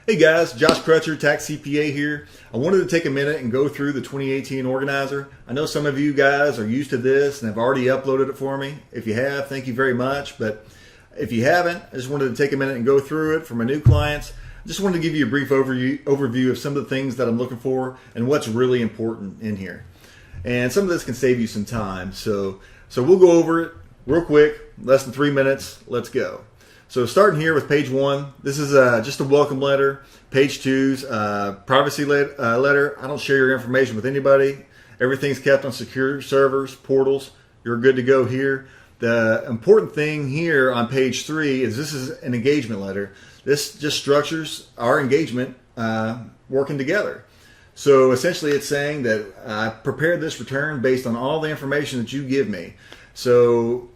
Hey guys, Josh Crutcher, Tax CPA here. I wanted to take a minute and go through the 2018 organizer. I know some of you guys are used to this and have already uploaded it for me. If you have, thank you very much. But if you haven't, I just wanted to take a minute and go through it for my new clients. I just wanted to give you a brief overview of some of the things that I'm looking for and what's really important in here. And some of this can save you some time. So we'll go over it real quick, less than 3 minutes. Let's go. So starting here with page 1, this is just a welcome letter. Page 2's privacy letter. I don't share your information with anybody. Everything's kept on secure servers, portals. You're good to go here. The important thing here on page 3 is this is an engagement letter. This just structures our engagement working together. So essentially it's saying that I prepared this return based on all the information that you give me. So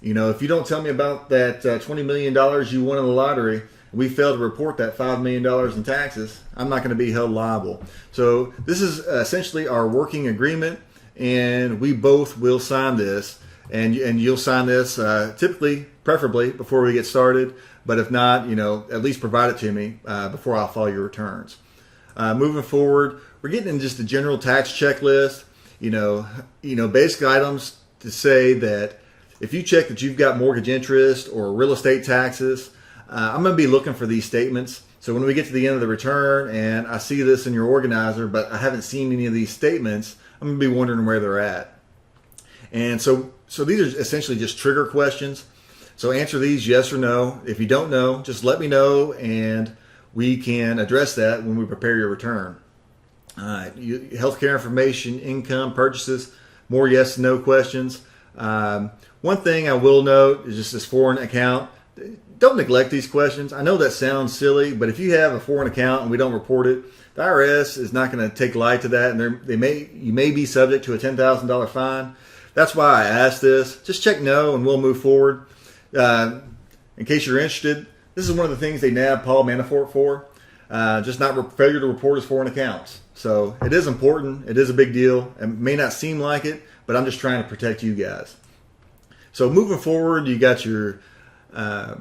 you know, if you don't tell me about that $20 million you won in the lottery, and we fail to report that $5 million in taxes, I'm not going to be held liable. So this is essentially our working agreement, and we both will sign this. And you'll sign this typically, preferably, before we get started. But if not, you know, at least provide it to me before I'll file your returns. Moving forward, we're getting in just a general tax checklist. You know, basic items to say that if you check that you've got mortgage interest or real estate taxes, I'm going to be looking for these statements. So when we get to the end of the return and I see this in your organizer, but I haven't seen any of these statements, I'm going to be wondering where they're at. And so these are essentially just trigger questions. So answer these yes or no. If you don't know, just let me know and we can address that when we prepare your return. Healthcare information, income, purchases, more yes and no questions. One thing I will note is just this foreign account. Don't neglect these questions. I know that sounds silly, but if you have a foreign account and we don't report it, the IRS is not going to take light to that, and you may be subject to a $10,000 fine. That's why I asked this. Just check no, and we'll move forward. In case you're interested, this is one of the things they nabbed Paul Manafort for. Just not failure to report his foreign accounts. So it is important. It is a big deal. It may not seem like it, but I'm just trying to protect you guys. So moving forward, you got your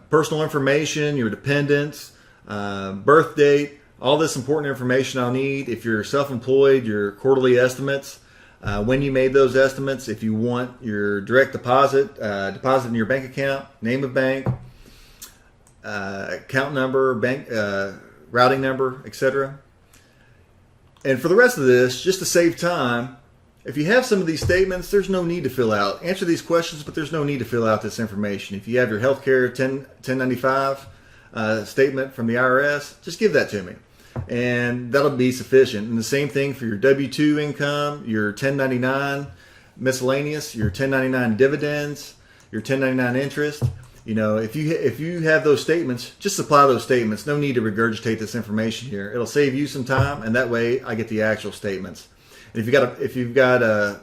personal information, your dependents, birth date, all this important information I'll need. If you're self-employed, your quarterly estimates, when you made those estimates, if you want your direct deposit in your bank account, name of bank, account number, bank routing number, etc. And for the rest of this, just to save time, if you have some of these statements, there's no need to fill out. Answer these questions, but there's no need to fill out this information. If you have your healthcare 1095 statement from the IRS, just give that to me. And that'll be sufficient. And the same thing for your W-2 income, your 1099 miscellaneous, your 1099 dividends, your 1099 interest. You know, if you have those statements, just supply those statements. No need to regurgitate this information here. It'll save you some time, and that way I get the actual statements. And if you've got a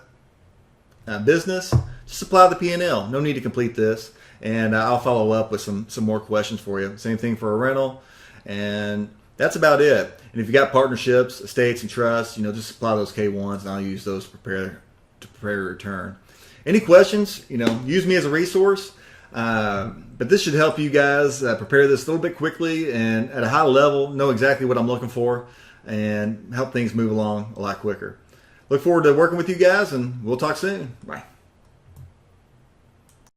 business, just supply the P&L. No need to complete this, and I'll follow up with some more questions for you. Same thing for a rental, and that's about it. And if you got partnerships, estates, and trusts, you know, just supply those K1s, and I'll use those to prepare a return. Any questions? You know, use me as a resource. But this should help you guys prepare this a little bit quickly and at a high level, know exactly what I'm looking for, and help things move along a lot quicker. Look forward to working with you guys, and we'll talk soon. Bye.